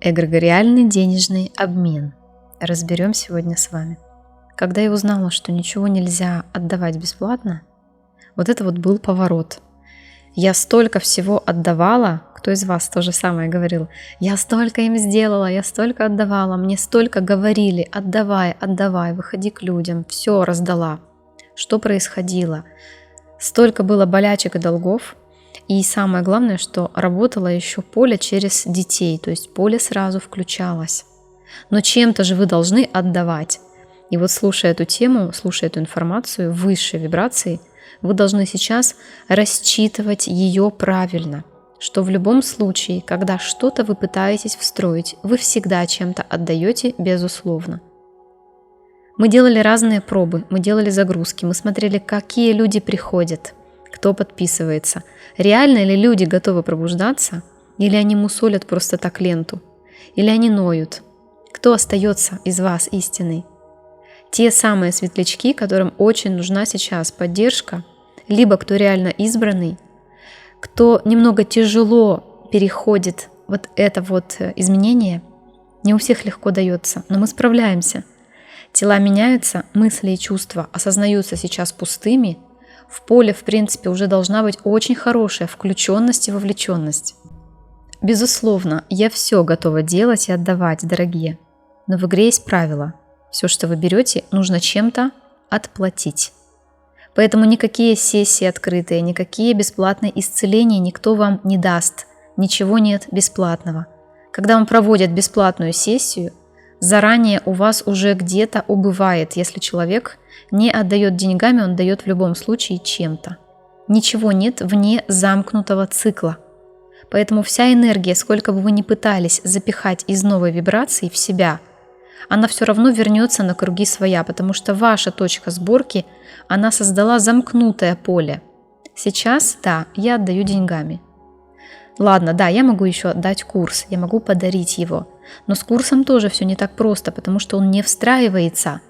Эгрегориальный денежный обмен. Разберем сегодня с вами. Когда я узнала, что ничего нельзя отдавать бесплатно, вот это вот был поворот. Я столько всего отдавала, кто из вас то же самое говорил, я столько им сделала, я столько отдавала, мне столько говорили, отдавай, отдавай, выходи к людям, все раздала. Что происходило? Столько было болячек и долгов, и самое главное, что работало еще поле через детей, то есть поле сразу включалось. Но чем-то же вы должны отдавать. И вот слушая эту тему, слушая эту информацию высшей вибрации, вы должны сейчас рассчитывать ее правильно, что в любом случае, когда что-то вы пытаетесь встроить, вы всегда чем-то отдаете безусловно. Мы делали разные пробы, мы делали загрузки, мы смотрели, какие люди приходят, кто подписывается. Реально ли люди готовы пробуждаться, или они мусолят просто так ленту, или они ноют. Кто остается из вас истинный? Те самые светлячки, которым очень нужна сейчас поддержка, либо кто реально избранный, кто немного тяжело переходит вот это вот изменение, не у всех легко дается, но мы справляемся. Тела меняются, мысли и чувства осознаются сейчас пустыми, в поле, в принципе, уже должна быть очень хорошая включенность и вовлеченность. Безусловно, я все готова делать и отдавать, дорогие, но в игре есть правила. Все, что вы берете, нужно чем-то отплатить. Поэтому никакие сессии открытые, никакие бесплатные исцеления никто вам не даст. Ничего нет бесплатного. Когда вам проводят бесплатную сессию, заранее у вас уже где-то убывает, если человек не отдает деньгами, он дает в любом случае чем-то. Ничего нет вне замкнутого цикла. Поэтому вся энергия, сколько бы вы ни пытались запихать из новой вибрации в себя, она все равно вернется на круги своя, потому что ваша точка сборки, она создала замкнутое поле. Сейчас, да, я отдаю деньгами. Ладно, да, я могу еще отдать курс, я могу подарить его, но с курсом тоже все не так просто, потому что он не встраивается,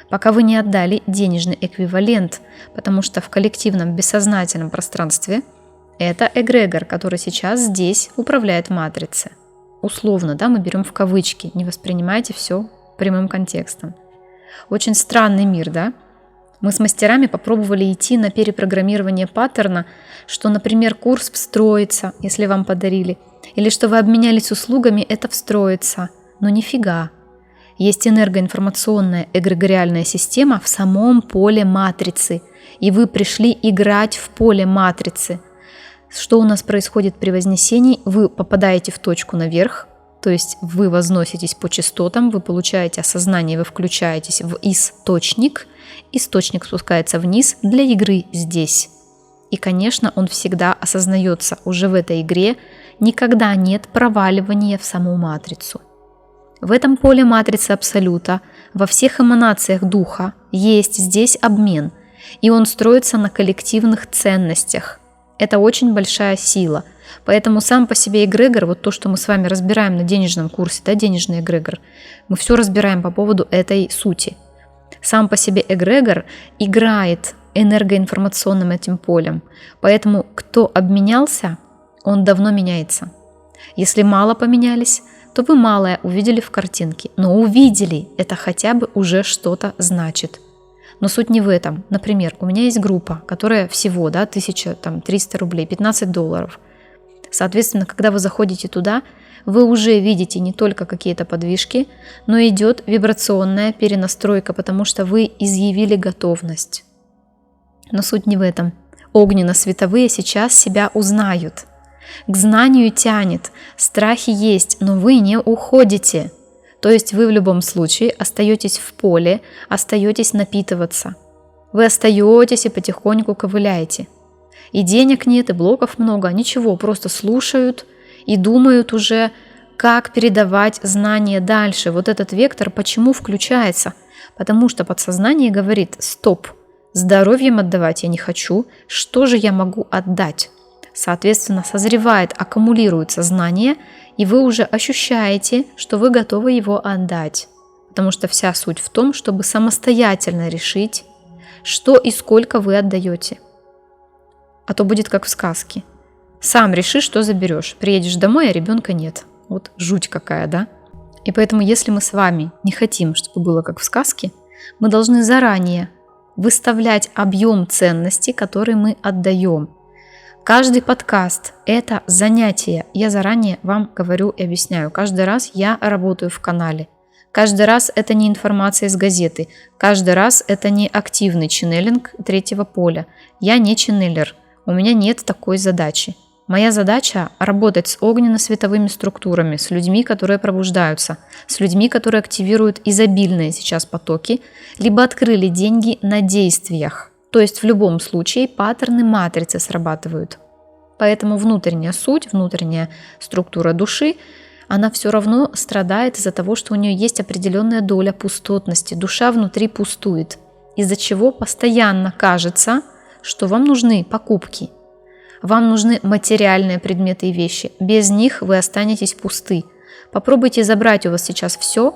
пока вы не отдали денежный эквивалент, потому что в коллективном бессознательном пространстве это эгрегор, который сейчас здесь управляет матрицей. Условно, да, мы берем в кавычки, не воспринимайте все прямым контекстом. Очень странный мир, да? Мы с мастерами попробовали идти на перепрограммирование паттерна, что, например, курс встроится, если вам подарили, или что вы обменялись услугами, это встроится. Но нифига. Есть энергоинформационная эгрегориальная система в самом поле матрицы, и вы пришли играть в поле матрицы. Что у нас происходит при вознесении? Вы попадаете в точку наверх, то есть вы возноситесь по частотам, вы получаете осознание, вы включаетесь в источник, источник спускается вниз для игры здесь. И, конечно, он всегда осознается уже в этой игре, никогда нет проваливания в саму матрицу. В этом поле матрицы Абсолюта, во всех эманациях духа есть здесь обмен, и он строится на коллективных ценностях. Это очень большая сила. Поэтому сам по себе эгрегор, вот то, что мы с вами разбираем на денежном курсе, да, денежный эгрегор, мы все разбираем по поводу этой сути. Сам по себе эгрегор играет энергоинформационным этим полем. Поэтому кто обменялся, он давно меняется. Если мало поменялись, то вы малое увидели в картинке. Но увидели, это хотя бы уже что-то значит. Но суть не в этом. Например, у меня есть группа, которая всего, да, 1300 рублей, $15. Соответственно, когда вы заходите туда, вы уже видите не только какие-то подвижки, но идет вибрационная перенастройка, потому что вы изъявили готовность. Но суть не в этом. Огненно-световые сейчас себя узнают. К знанию тянет, страхи есть, но вы не уходите. То есть вы в любом случае остаетесь в поле, остаетесь напитываться. Вы остаетесь и потихоньку ковыляете. И денег нет, и блоков много, ничего, просто слушают и думают уже, как передавать знания дальше. Вот этот вектор почему включается? Потому что подсознание говорит: стоп, здоровьем отдавать я не хочу, что же я могу отдать? Соответственно, созревает, аккумулируется знание, и вы уже ощущаете, что вы готовы его отдать. Потому что вся суть в том, чтобы самостоятельно решить, что и сколько вы отдаете. А то будет как в сказке. Сам реши, что заберешь. Приедешь домой, а ребенка нет. Вот жуть какая, да? И поэтому, если мы с вами не хотим, чтобы было как в сказке, мы должны заранее выставлять объем ценностей, которые мы отдаем. Каждый подкаст – это занятие. Я заранее вам говорю и объясняю. Каждый раз я работаю в канале. Каждый раз это не информация из газеты. Каждый раз это не активный ченнелинг третьего поля. Я не ченнелер. У меня нет такой задачи. Моя задача – работать с огненно-световыми структурами, с людьми, которые пробуждаются, с людьми, которые активируют изобильные сейчас потоки, либо открыли деньги на действиях. То есть в любом случае паттерны матрицы срабатывают. Поэтому внутренняя суть, внутренняя структура души, она все равно страдает из-за того, что у нее есть определенная доля пустотности. Душа внутри пустует, из-за чего постоянно кажется, что вам нужны покупки. Вам нужны материальные предметы и вещи. Без них вы останетесь пусты. Попробуйте забрать у вас сейчас все,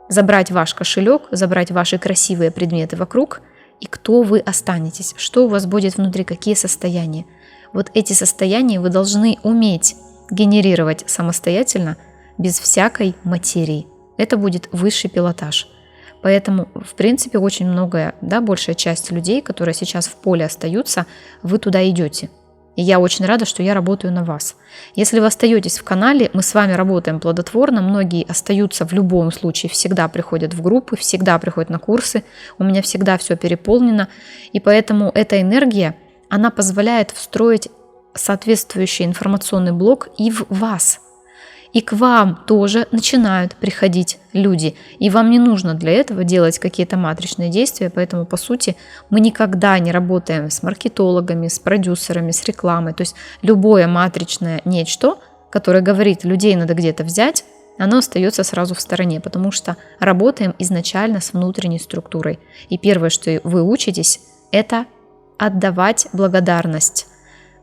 забрать ваш кошелек, забрать ваши красивые предметы вокруг, и кто вы останетесь, что у вас будет внутри, какие состояния. Вот эти состояния вы должны уметь генерировать самостоятельно, без всякой материи. Это будет высший пилотаж. Поэтому, в принципе, очень многое, большая часть людей, которые сейчас в поле остаются, вы туда идете. И я очень рада, что я работаю на вас. Если вы остаетесь в канале, мы с вами работаем плодотворно. Многие остаются в любом случае, всегда приходят в группы, всегда приходят на курсы. У меня всегда все переполнено. И поэтому эта энергия, она позволяет встроить соответствующий информационный блок и в вас. И к вам тоже начинают приходить люди. И вам не нужно для этого делать какие-то матричные действия. Поэтому, по сути, мы никогда не работаем с маркетологами, с продюсерами, с рекламой. То есть любое матричное нечто, которое говорит, людей надо где-то взять, оно остается сразу в стороне, потому что работаем изначально с внутренней структурой. И первое, что вы учитесь, это отдавать благодарность,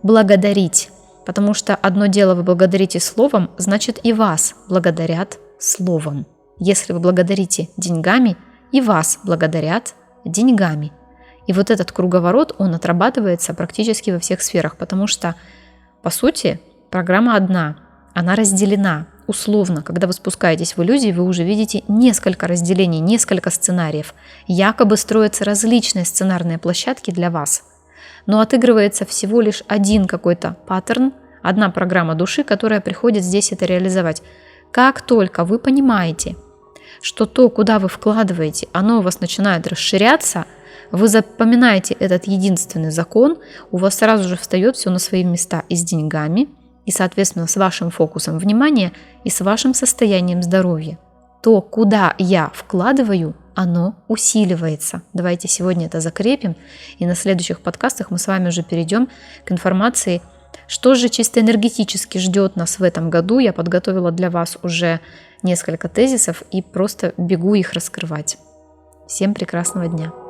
благодарить. Потому что одно дело вы благодарите словом, значит и вас благодарят словом. Если вы благодарите деньгами, и вас благодарят деньгами. И вот этот круговорот, он отрабатывается практически во всех сферах, потому что, по сути, программа одна, она разделена. Условно, когда вы спускаетесь в иллюзии, вы уже видите несколько разделений, несколько сценариев. Якобы строятся различные сценарные площадки для вас. Но отыгрывается всего лишь один какой-то паттерн, одна программа души, которая приходит здесь это реализовать. Как только вы понимаете, что то, куда вы вкладываете, оно у вас начинает расширяться, вы запоминаете этот единственный закон, у вас сразу же встает все на свои места и с деньгами, и, соответственно, с вашим фокусом внимания, и с вашим состоянием здоровья. То, куда я вкладываю, оно усиливается. Давайте сегодня это закрепим, и на следующих подкастах мы с вами уже перейдем к информации, что же чисто энергетически ждет нас в этом году. Я подготовила для вас уже несколько тезисов и просто бегу их раскрывать. Всем прекрасного дня!